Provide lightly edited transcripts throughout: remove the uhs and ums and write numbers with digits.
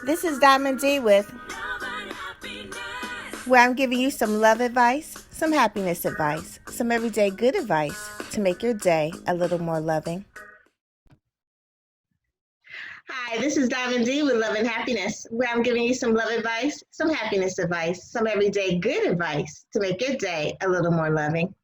This is Diamond D with where I'm giving you some love advice, some happiness advice, some everyday good advice to make your day a little more loving. Hi, this is Diamond D with Love and Happiness, where I'm giving you some love advice, some happiness advice, some everyday good advice to make your day a little more loving.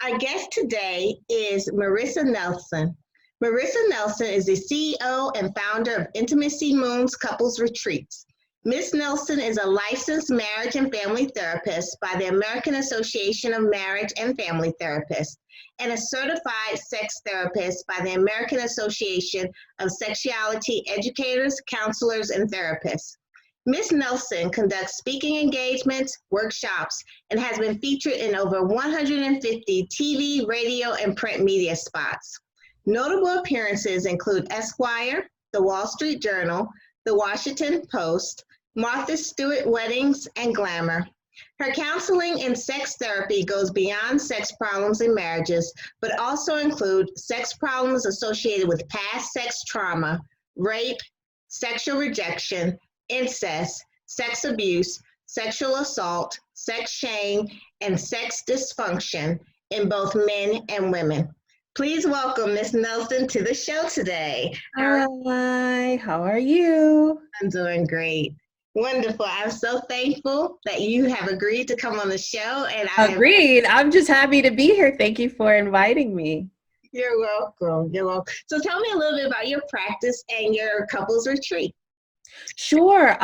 Our guest today is Marissa Nelson. Marissa Nelson is the CEO and founder of Intimacy Moons Couples Retreats. Ms. Nelson is a licensed marriage and family therapist by the American Association of Marriage and Family Therapists and a certified sex therapist by the American Association of Sexuality Educators, Counselors, and Therapists. Ms. Nelson conducts speaking engagements, workshops, and has been featured in over 150 TV, radio, and print media spots. Notable appearances include Esquire, The Wall Street Journal, The Washington Post, Martha Stewart Weddings, and Glamour. Her counseling and sex therapy goes beyond sex problems in marriages, but also include sex problems associated with past sex trauma, rape, sexual rejection, incest, sex abuse, sexual assault, sex shame, and sex dysfunction in both men and women. Please welcome Ms. Nelson to the show today. Hi, how are you? I'm doing great. Wonderful. I'm so thankful that you have agreed to come on the show. And Agreed. I'm just happy to be here. Thank you for inviting me. You're welcome. You're welcome. So tell me a little bit about your practice and your couples retreat. Sure.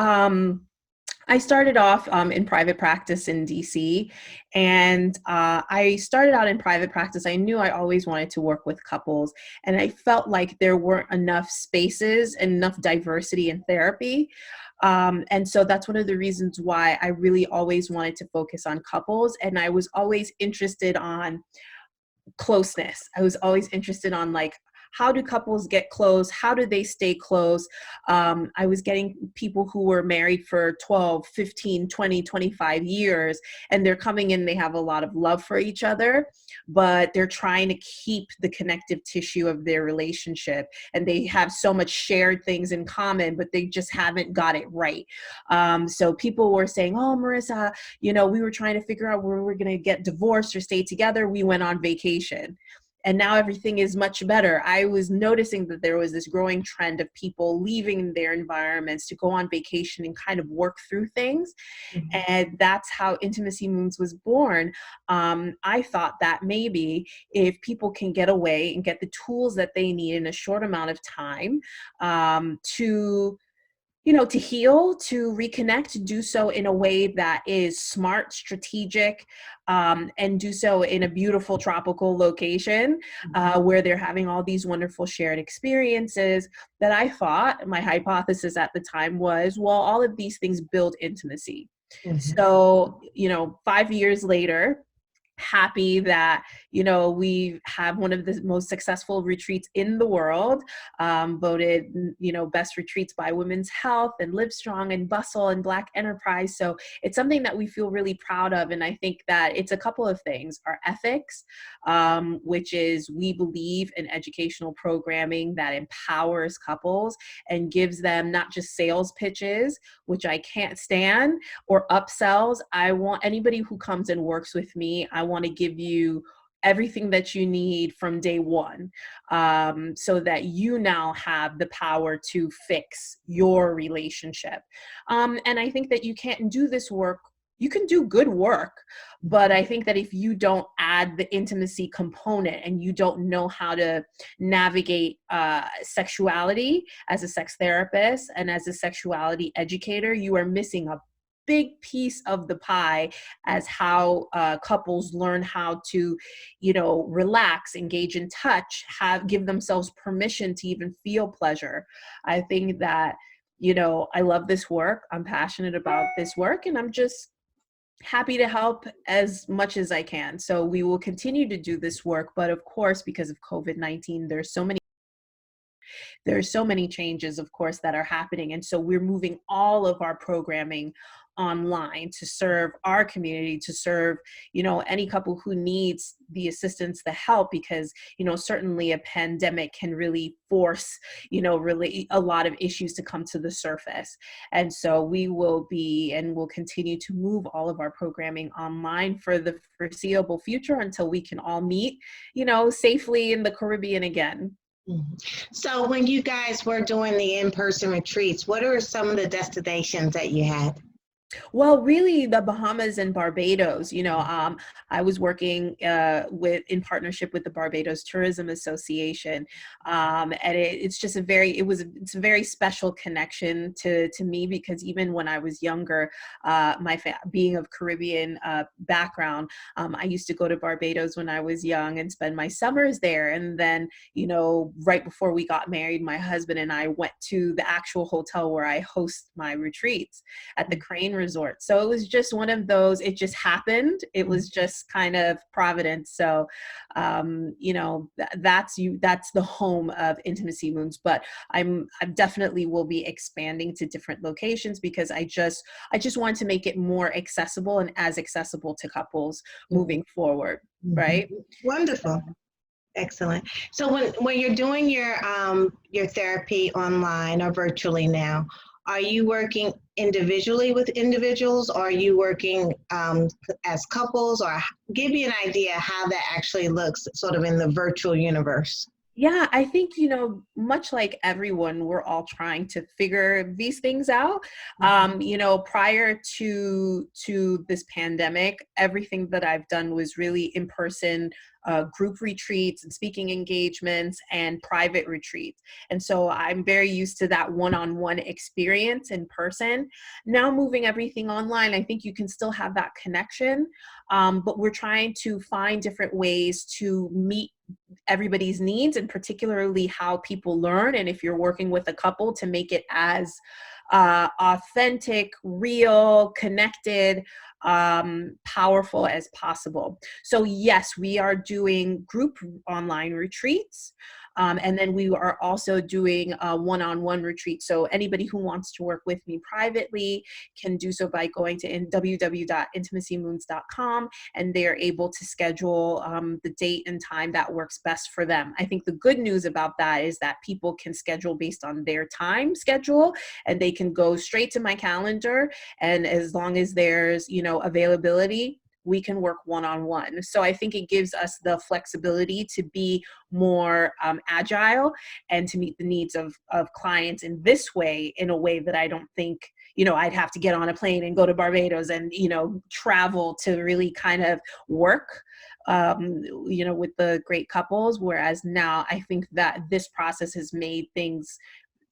I started off in private practice in DC, and I started out in private practice. I knew I always wanted to work with couples, and I felt like there weren't enough spaces and enough diversity in therapy. And so that's one of the reasons why I really always wanted to focus on couples, and I was always interested on closeness. I was always interested on like, how do couples get close? How do they stay close? I was getting people who were married for 12, 15, 20, 25 years, and they're coming in, they have a lot of love for each other, but they're trying to keep the connective tissue of their relationship. And they have so much shared things in common, but they just haven't got it right. So people were saying, oh, Marissa, we were trying to figure out where we're going to get divorced or stay together. We went on vacation. And now everything is much better. I was noticing that there was this growing trend of people leaving their environments to go on vacation and kind of work through things. Mm-hmm. And that's how Intimacy Moons was born. I thought that maybe if people can get away and get the tools that they need in a short amount of time to heal, to reconnect, to do so in a way that is smart, strategic, and do so in a beautiful tropical location where they're having all these wonderful shared experiences, that I thought, my hypothesis at the time was, well, all of these things build intimacy. Mm-hmm. So, 5 years later, happy that we have one of the most successful retreats in the world, voted best retreats by Women's Health and Livestrong and Bustle and Black Enterprise. So it's something that we feel really proud of, and I think that it's a couple of things. Our ethics, which is we believe in educational programming that empowers couples and gives them not just sales pitches, which I can't stand, or upsells. I want anybody who comes and works with me, I want to give you everything that you need from day one, so that you now have the power to fix your relationship. And I think that you can't do this work. You can do good work, but I think that if you don't add the intimacy component and you don't know how to navigate sexuality as a sex therapist and as a sexuality educator, you are missing a big piece of the pie as how couples learn how to, relax, engage in touch, give themselves permission to even feel pleasure. I think that, I love this work. I'm passionate about this work, and I'm just happy to help as much as I can. So we will continue to do this work. But of course, because of COVID-19, there's so many there's so many changes, of course, that are happening. And so we're moving all of our programming online to serve our community, to serve, any couple who needs the assistance, the help, because, certainly a pandemic can really force, really a lot of issues to come to the surface. And so we will be and will continue to move all of our programming online for the foreseeable future until we can all meet, safely in the Caribbean again. So when you guys were doing the in-person retreats, what are some of the destinations that you had? Well, really, the Bahamas and Barbados. I was working in partnership with the Barbados Tourism Association, and it's just it's a very special connection to me, because even when I was younger, being of Caribbean background, I used to go to Barbados when I was young and spend my summers there. And then, right before we got married, my husband and I went to the actual hotel where I host my retreats at the Crane Resort. So it was just one of those, it just happened. It was just kind of providence. So, that's the home of Intimacy Moons, but I definitely will be expanding to different locations, because I just want to make it more accessible and as accessible to couples moving forward. Right. Wonderful. Excellent. So when you're doing your therapy online or virtually now, are you working individually with individuals, or are you working as couples, or give me an idea how that actually looks sort of in the virtual universe? Yeah, I think, much like everyone, we're all trying to figure these things out. Prior to this pandemic, everything that I've done was really in person, group retreats and speaking engagements and private retreats. And so I'm very used to that one-on-one experience in person. Now moving everything online, I think you can still have that connection, but we're trying to find different ways to meet everybody's needs, and particularly how people learn. And if you're working with a couple, to make it as authentic, real, connected, powerful as possible. So yes, we are doing group online retreats. And then we are also doing a one-on-one retreat. So anybody who wants to work with me privately can do so by going to www.intimacymoons.com, and they're able to schedule the date and time that works best for them. I think the good news about that is that people can schedule based on their time schedule, and they can go straight to my calendar. And as long as there's, availability, we can work one-on-one. So I think it gives us the flexibility to be more agile and to meet the needs of clients in this way, in a way that I don't think, I'd have to get on a plane and go to Barbados and, travel to really kind of work, with the great couples. Whereas now I think that this process has made things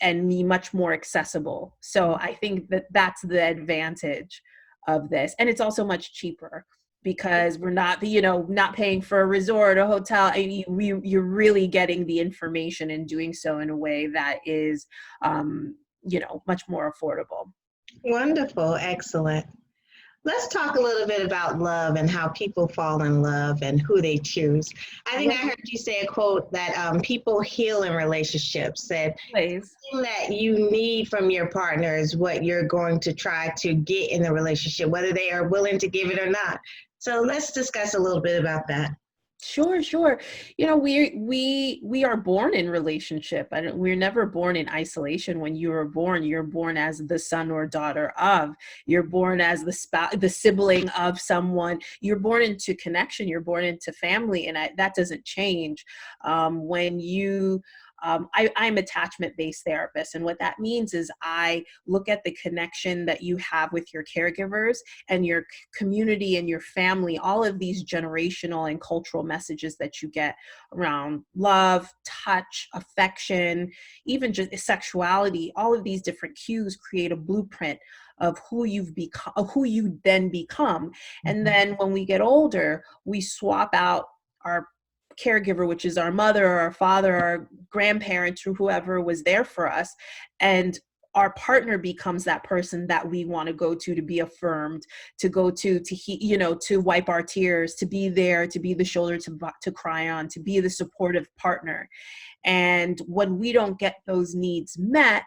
and me much more accessible. So I think that that's the advantage of this. And it's also much cheaper, because we're not, not paying for a resort or hotel. You're really getting the information and doing so in a way that is, much more affordable. Wonderful. Excellent. Let's talk a little bit about love and how people fall in love and who they choose. I think I heard you say a quote that people heal in relationships, that Please. something that you need from your partner is what you're going to try to get in the relationship, whether they are willing to give it or not. So let's discuss a little bit about that. Sure. We are born in relationship, and we're never born in isolation. When you're born as the son or daughter of. You're born as the sibling of someone. You're born into connection. You're born into family, and that doesn't change. When you I'm attachment-based therapist. And what that means is I look at the connection that you have with your caregivers and your community and your family, all of these generational and cultural messages that you get around love, touch, affection, even just sexuality. All of these different cues create a blueprint of who you've become, of who you then become. And then when we get older, we swap out our caregiver, which is our mother or our father or our grandparents or whoever was there for us. And our partner becomes that person that we want to go to be affirmed, to go to to wipe our tears, to be there, to be the shoulder to cry on, to be the supportive partner. And when we don't get those needs met,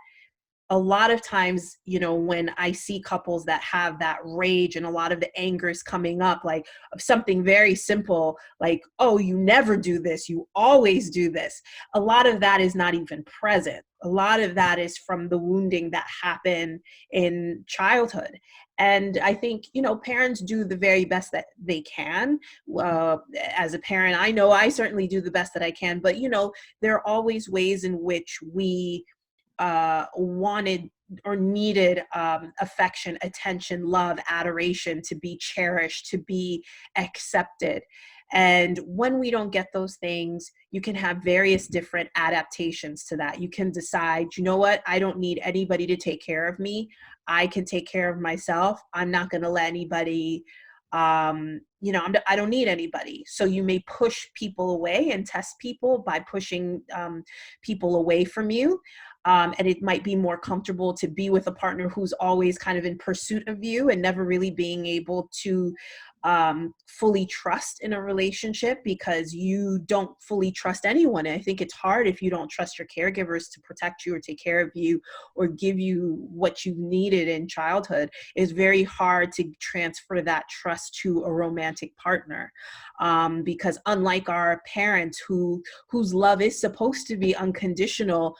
a lot of times, when I see couples that have that rage and a lot of the anger is coming up, like of something very simple, like, oh, you never do this, you always do this. A lot of that is not even present. A lot of that is from the wounding that happened in childhood. And I think, parents do the very best that they can. As a parent, I know I certainly do the best that I can, but, there are always ways in which we wanted or needed affection, attention, love, adoration, to be cherished, to be accepted. And when we don't get those things, you can have various different adaptations to that. You can decide, you know what, I don't need anybody to take care of me. I can take care of myself. I'm not going to let anybody, I don't need anybody. So you may push people away and test people by pushing people away from you. And it might be more comfortable to be with a partner who's always kind of in pursuit of you and never really being able to fully trust in a relationship, because you don't fully trust anyone. And I think it's hard if you don't trust your caregivers to protect you or take care of you or give you what you needed in childhood. It's very hard to transfer that trust to a romantic partner, because unlike our parents whose love is supposed to be unconditional,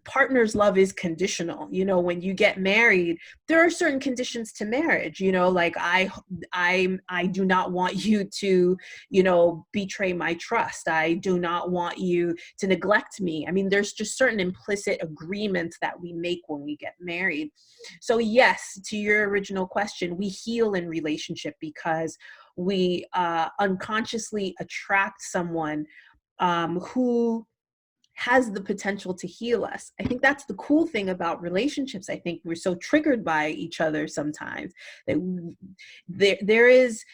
partner's love is conditional. When you get married, there are certain conditions to marriage, like I do not want you to, betray my trust. I do not want you to neglect me. I mean, there's just certain implicit agreements that we make when we get married. So yes, to your original question, we heal in relationship because we unconsciously attract someone who has the potential to heal us. I think that's the cool thing about relationships. I think we're so triggered by each other sometimes that there is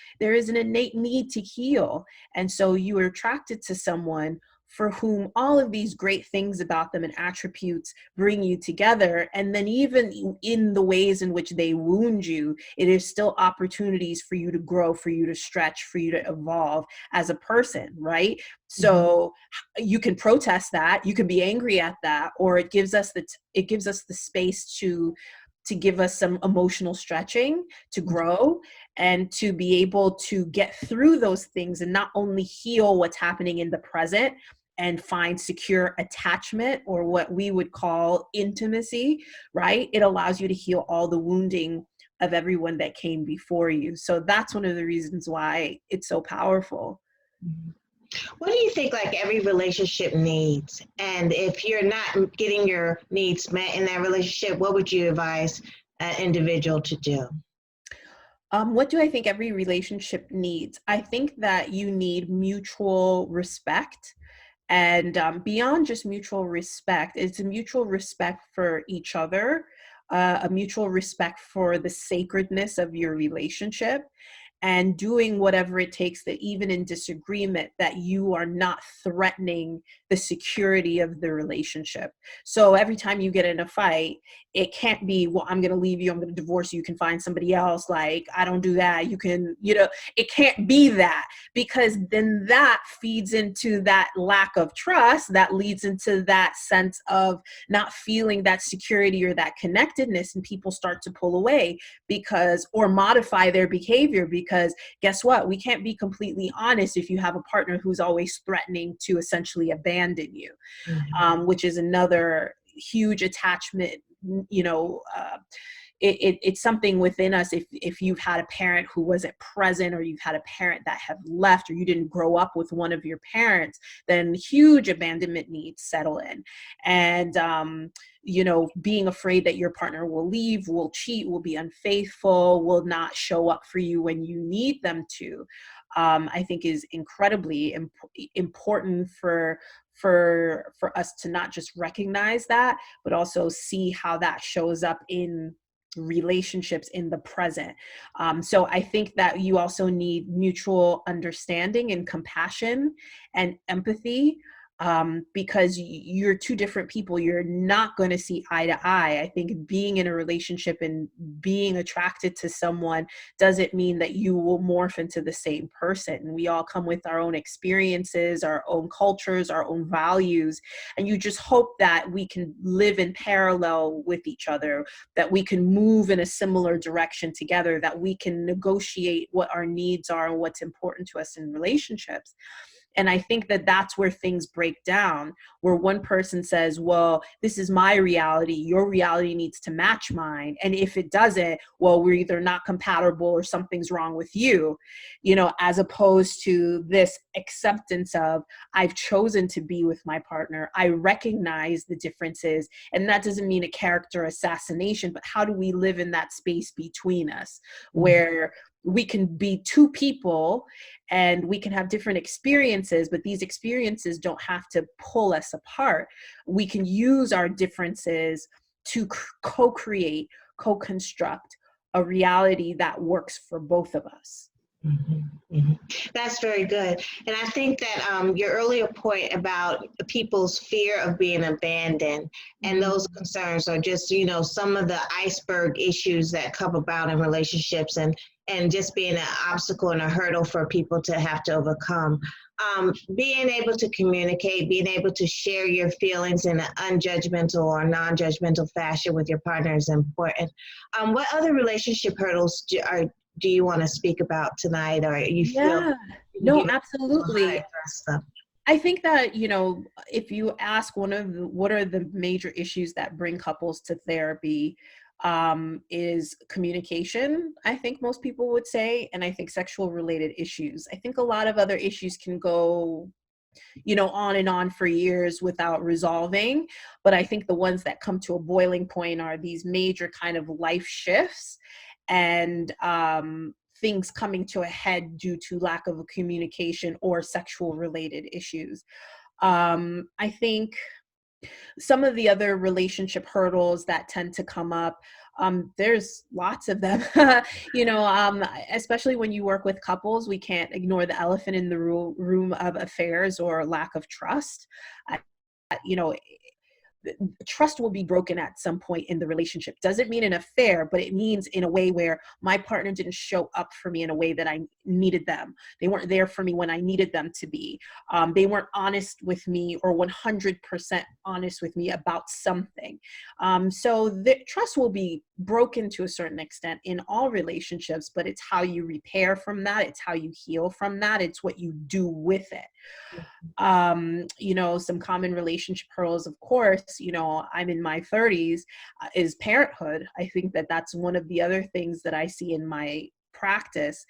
an innate need to heal. And so you are attracted to someone for whom all of these great things about them and attributes bring you together. And then even in the ways in which they wound you, it is still opportunities for you to grow, for you to stretch, for you to evolve as a person, right? So you can protest that, you can be angry at that, or it gives us the space to give us some emotional stretching, to grow, and to be able to get through those things and not only heal what's happening in the present and find secure attachment, or what we would call intimacy, right? It allows you to heal all the wounding of everyone that came before you. So that's one of the reasons why it's so powerful. What do you think like every relationship needs? And if you're not getting your needs met in that relationship, what would you advise an individual to do? What do I think every relationship needs? I think that you need mutual respect. And beyond just mutual respect, it's a mutual respect for each other, a mutual respect for the sacredness of your relationship, and doing whatever it takes that even in disagreement, that you are not threatening the security of the relationship. So every time you get in a fight, it can't be, well, I'm going to leave you, I'm going to divorce you, you can find somebody else. Like, I don't do that. You can, it can't be that, because then that feeds into that lack of trust, that leads into that sense of not feeling that security or that connectedness, and people start to pull away or modify their behavior, because guess what? We can't be completely honest if you have a partner who's always threatening to essentially abandon you, which is another huge attachment. It's something within us. If you've had a parent who wasn't present, or you've had a parent that have left, or you didn't grow up with one of your parents, then huge abandonment needs settle in. And being afraid that your partner will leave, will cheat, will be unfaithful, will not show up for you when you need them to, I think is incredibly important for us to not just recognize that, but also see how that shows up in relationships in the present. So I think that you also need mutual understanding and compassion and empathy. because you're two different people. You're not going to see eye to eye. I think being in a relationship and being attracted to someone doesn't mean that you will morph into the same person. We all come with our own experiences, our own cultures, our own values, and you just hope that we can live in parallel with each other, that we can move in a similar direction together, that we can negotiate what our needs are and what's important to us in relationships. And I think that that's where things break down, where one person says, well, this is my reality. Your reality needs to match mine. And if it doesn't, well, we're either not compatible or something's wrong with you, as opposed to this acceptance of, I've chosen to be with my partner. I recognize the differences. And that doesn't mean a character assassination, but how do we live in that space between us where we can be two people and we can have different experiences, but these experiences don't have to pull us apart. We can use our differences to co-create, co-construct a reality that works for both of us. Mm-hmm. Mm-hmm. That's very good. And I think that your earlier point about people's fear of being abandoned and those concerns are just, some of the iceberg issues that come about in relationships and just being an obstacle and a hurdle for people to have to overcome. Being able to communicate, being able to share your feelings in an unjudgmental or non-judgmental fashion with your partner is important. What other relationship hurdles do you want to speak about tonight, or you feel no, absolutely. I think that, if you ask what are the major issues that bring couples to therapy, is communication, I think most people would say, and I think sexual related issues. I think a lot of other issues can go on and on for years without resolving. But I think the ones that come to a boiling point are these major kind of life shifts and things coming to a head due to lack of communication or sexual related issues. I think some of the other relationship hurdles that tend to come up, there's lots of them, especially when you work with couples, we can't ignore the elephant in the room of affairs or lack of trust. You know, trust will be broken at some point in the relationship. Doesn't mean an affair, but it means in a way where my partner didn't show up for me in a way that I needed them. They weren't there for me when I needed them to be. They weren't honest with me or 100% honest with me about something. So the trust will be broken to a certain extent in all relationships, but it's how you repair from that. It's how you heal from that. It's what you do with it. Some common relationship hurdles, of course, I'm in my 30s, is parenthood. I think that that's one of the other things that I see in my practice,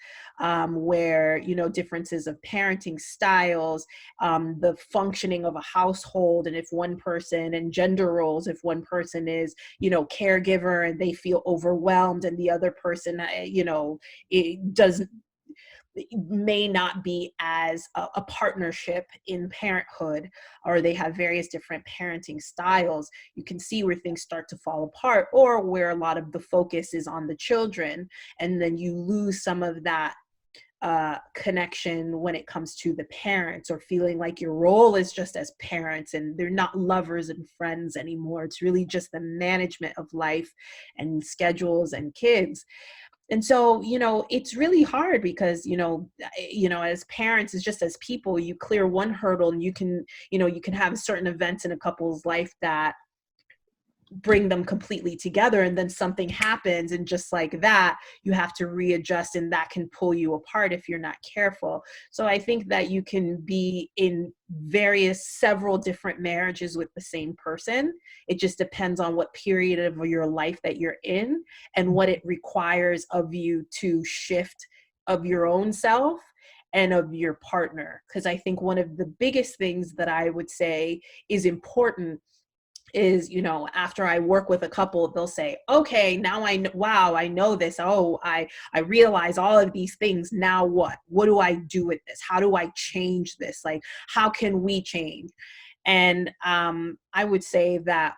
where, differences of parenting styles, the functioning of a household, and if one person, and gender roles, if one person is, caregiver and they feel overwhelmed and the other person, it doesn't, may not be as a partnership in parenthood, or they have various different parenting styles, you can see where things start to fall apart, or where a lot of the focus is on the children, and then you lose some of that connection when it comes to the parents, or feeling like your role is just as parents and they're not lovers and friends anymore. It's really just the management of life and schedules and kids. And so, it's really hard because, as parents, it's just as people, you clear one hurdle and you can have certain events in a couple's life that bring them completely together, and then something happens, and just like that, you have to readjust, and that can pull you apart if you're not careful. So I think that you can be in several different marriages with the same person. It just depends on what period of your life that you're in and what it requires of you to shift of your own self and of your partner. Because I think one of the biggest things that I would say is important is, after I work with a couple, they'll say, okay, now I know this. Oh, I realize all of these things. Now what do I do with this? How do I change this? Like, how can we change? And I would say that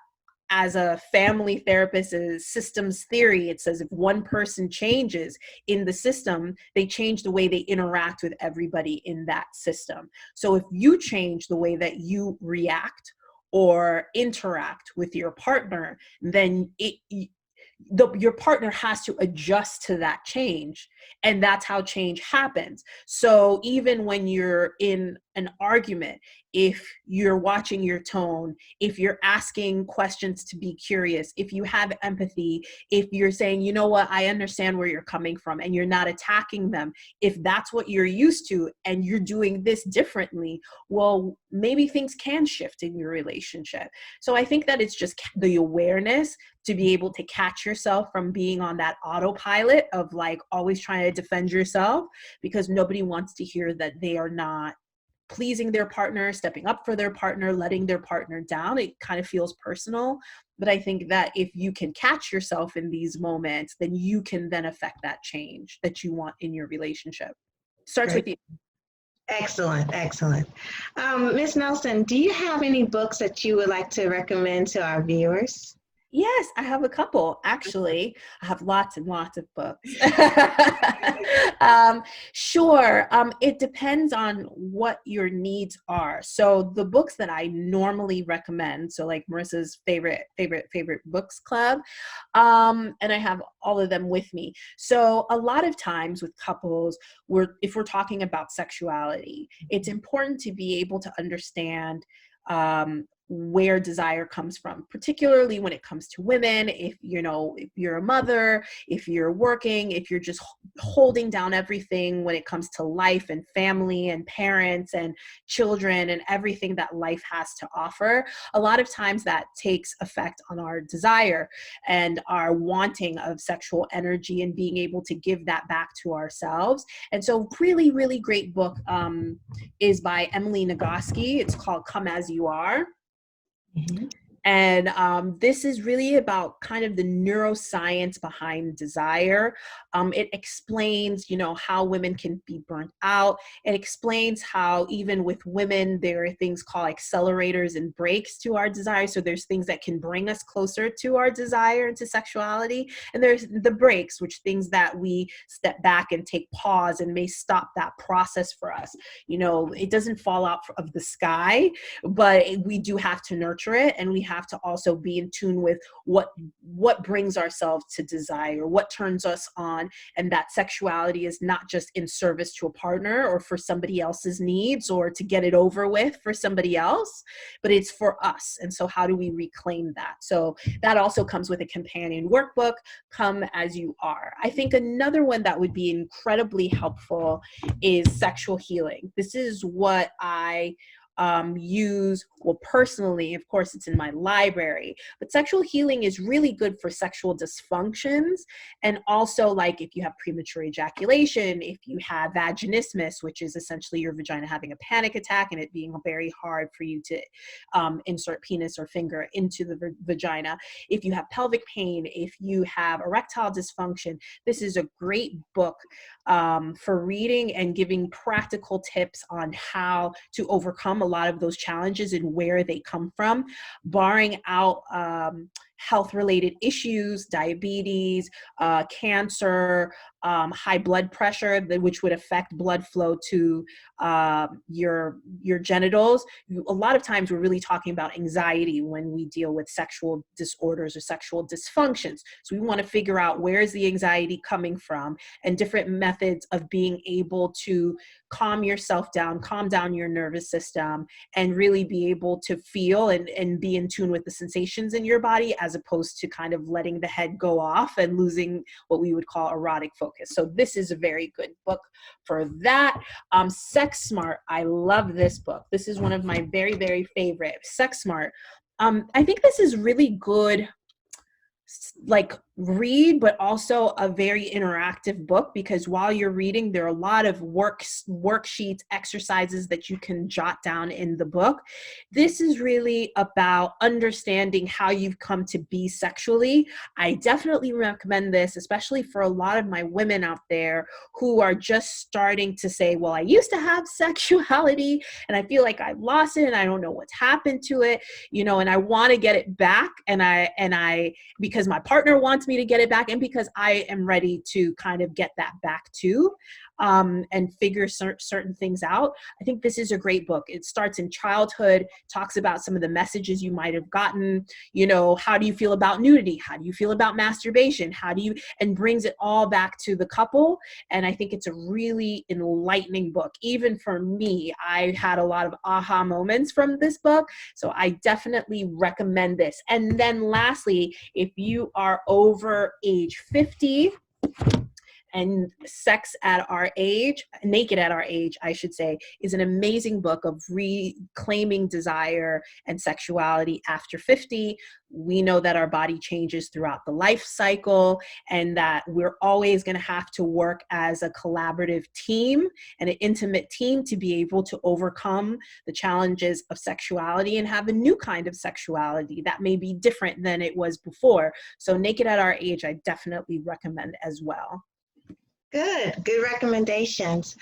as a family therapist's systems theory, it says if one person changes in the system, they change the way they interact with everybody in that system. So if you change the way that you react or interact with your partner, then your partner has to adjust to that change. And that's how change happens. So even when you're in an argument, if you're watching your tone, if you're asking questions to be curious, if you have empathy, if you're saying, you know what, I understand where you're coming from, and you're not attacking them, if that's what you're used to and you're doing this differently, well, maybe things can shift in your relationship. So I think that it's just the awareness to be able to catch yourself from being on that autopilot of like always trying to defend yourself, because nobody wants to hear that they are not pleasing their partner, stepping up for their partner, letting their partner down. It kind of feels personal. But I think that if you can catch yourself in these moments, then you can then affect that change that you want in your relationship. Starts Great. with you. Excellent, excellent. Miss Nelson, do you have any books that you would like to recommend to our viewers? Yes, I have a couple. Actually, I have lots and lots of books. Sure. It depends on what your needs are. So the books that I normally recommend, so like Marissa's favorite books club, and I have all of them with me. So a lot of times with couples, if we're talking about sexuality, it's important to be able to understand where desire comes from, particularly when it comes to women. If if you're a mother, if you're working, if you're just holding down everything when it comes to life and family and parents and children and everything that life has to offer, a lot of times that takes effect on our desire and our wanting of sexual energy and being able to give that back to ourselves. And so really, really great book is by Emily Nagoski. It's called Come As You Are. Mhm. And this is really about kind of the neuroscience behind desire. It explains, how women can be burnt out. It explains how even with women, there are things called accelerators and brakes to our desire. So there's things that can bring us closer to our desire and to sexuality. And there's the brakes, which things that we step back and take pause and may stop that process for us. It doesn't fall out of the sky, but we do have to nurture it, and we have to also be in tune with what brings ourselves to desire, what turns us on, and that sexuality is not just in service to a partner or for somebody else's needs or to get it over with for somebody else, but it's for us. And so how do we reclaim that? So that also comes with a companion workbook, Come As You Are. I think another one that would be incredibly helpful is Sexual Healing. This is what I use, well, personally. Of course, it's in my library, but Sexual Healing is really good for sexual dysfunctions. And also, like, if you have premature ejaculation, if you have vaginismus, which is essentially your vagina having a panic attack and it being very hard for you to insert penis or finger into the vagina, if you have pelvic pain, if you have erectile dysfunction, this is a great book for reading and giving practical tips on how to overcome a lot of those challenges and where they come from, barring out health-related issues, diabetes, cancer, high blood pressure, which would affect blood flow to your genitals. A lot of times we're really talking about anxiety when we deal with sexual disorders or sexual dysfunctions. So we want to figure out where is the anxiety coming from and different methods of being able to calm yourself down, calm down your nervous system, and really be able to feel and be in tune with the sensations in your body, as opposed to kind of letting the head go off and losing what we would call erotic focus. So this is a very good book for that. Sex Smart, I love this book. This is one of my very, very favorite. Sex Smart. I think this is really good, like read, but also a very interactive book, because while you're reading, there are a lot of worksheets, exercises that you can jot down in the book. This is really about understanding how you've come to be sexually. I definitely recommend this, especially for a lot of my women out there who are just starting to say, well, I used to have sexuality and I feel like I've lost it and I don't know what's happened to it, and I want to get it back. And I because my partner wants me to get it back, and because I am ready to kind of get that back too, and figure certain things out. I think this is a great book. It starts in childhood, talks about some of the messages you might have gotten, how do you feel about nudity? How do you feel about masturbation? And brings it all back to the couple. And I think it's a really enlightening book. Even for me, I had a lot of aha moments from this book. So I definitely recommend this. And then lastly, if you are over age 50, and Naked at Our Age, I should say, is an amazing book of reclaiming desire and sexuality after 50. We know that our body changes throughout the life cycle, and that we're always going to have to work as a collaborative team and an intimate team to be able to overcome the challenges of sexuality and have a new kind of sexuality that may be different than it was before. So Naked at Our Age, I definitely recommend as well. Good recommendations.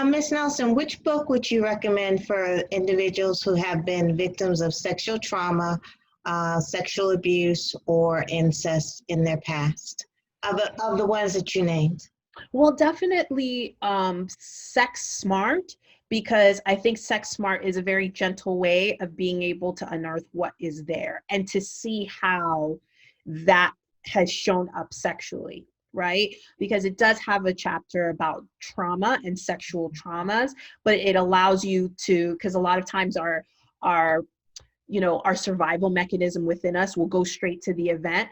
Ms. Nelson, which book would you recommend for individuals who have been victims of sexual trauma, sexual abuse, or incest in their past, of the ones that you named? Well, definitely Sex Smart, because I think Sex Smart is a very gentle way of being able to unearth what is there and to see how that has shown up sexually, right? Because it does have a chapter about trauma and sexual traumas, but it allows you to, because a lot of times our our survival mechanism within us will go straight to the event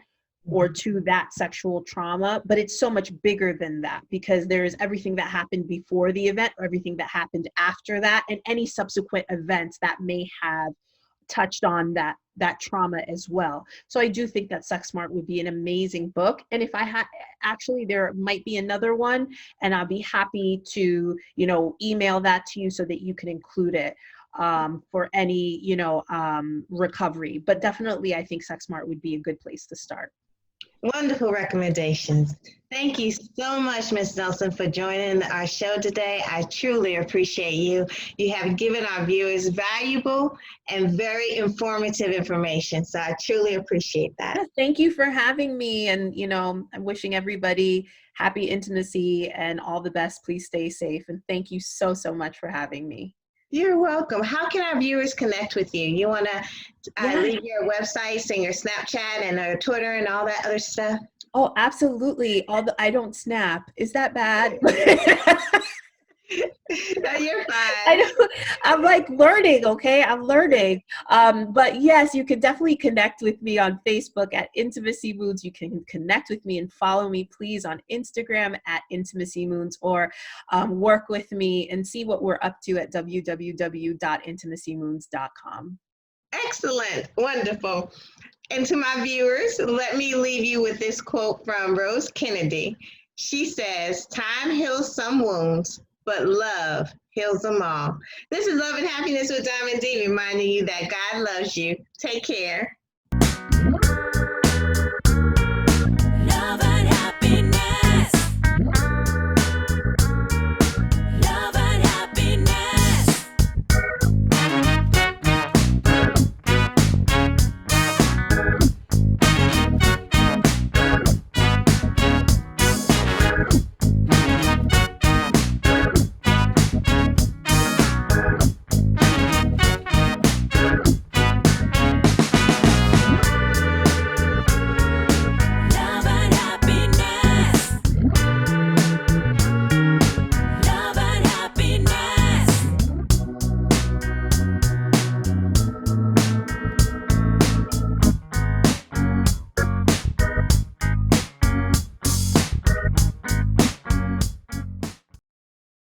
or to that sexual trauma, but it's so much bigger than that, because there is everything that happened before the event, or everything that happened after that, and any subsequent events that may have touched on that trauma as well. So I do think that Sex Smart would be an amazing book. And if I had, actually, there might be another one, and I'll be happy to, email that to you so that you can include it for any, recovery. But definitely, I think Sex Smart would be a good place to start. Wonderful recommendations. Thank you so much, Ms. Nelson, for joining our show today. I truly appreciate you. You have given our viewers valuable and very informative information. So I truly appreciate that. Thank you for having me. And, I'm wishing everybody happy intimacy and all the best. Please stay safe. And thank you so, so much for having me. You're welcome. How can our viewers connect with you? You want to leave your websites and your Snapchat and Twitter and all that other stuff? Oh, absolutely. I don't snap. Is that bad? No, you're fine. I'm like learning, okay? I'm learning. But yes, you can definitely connect with me on Facebook at Intimacy Moons. You can connect with me and follow me, please, on Instagram at Intimacy Moons, or work with me and see what we're up to at www.intimacymoons.com. Excellent. Wonderful. And to my viewers, let me leave you with this quote from Rose Kennedy. She says, "Time heals some wounds, but love heals them all." This is Love and Happiness with Diamond D, reminding you that God loves you. Take care.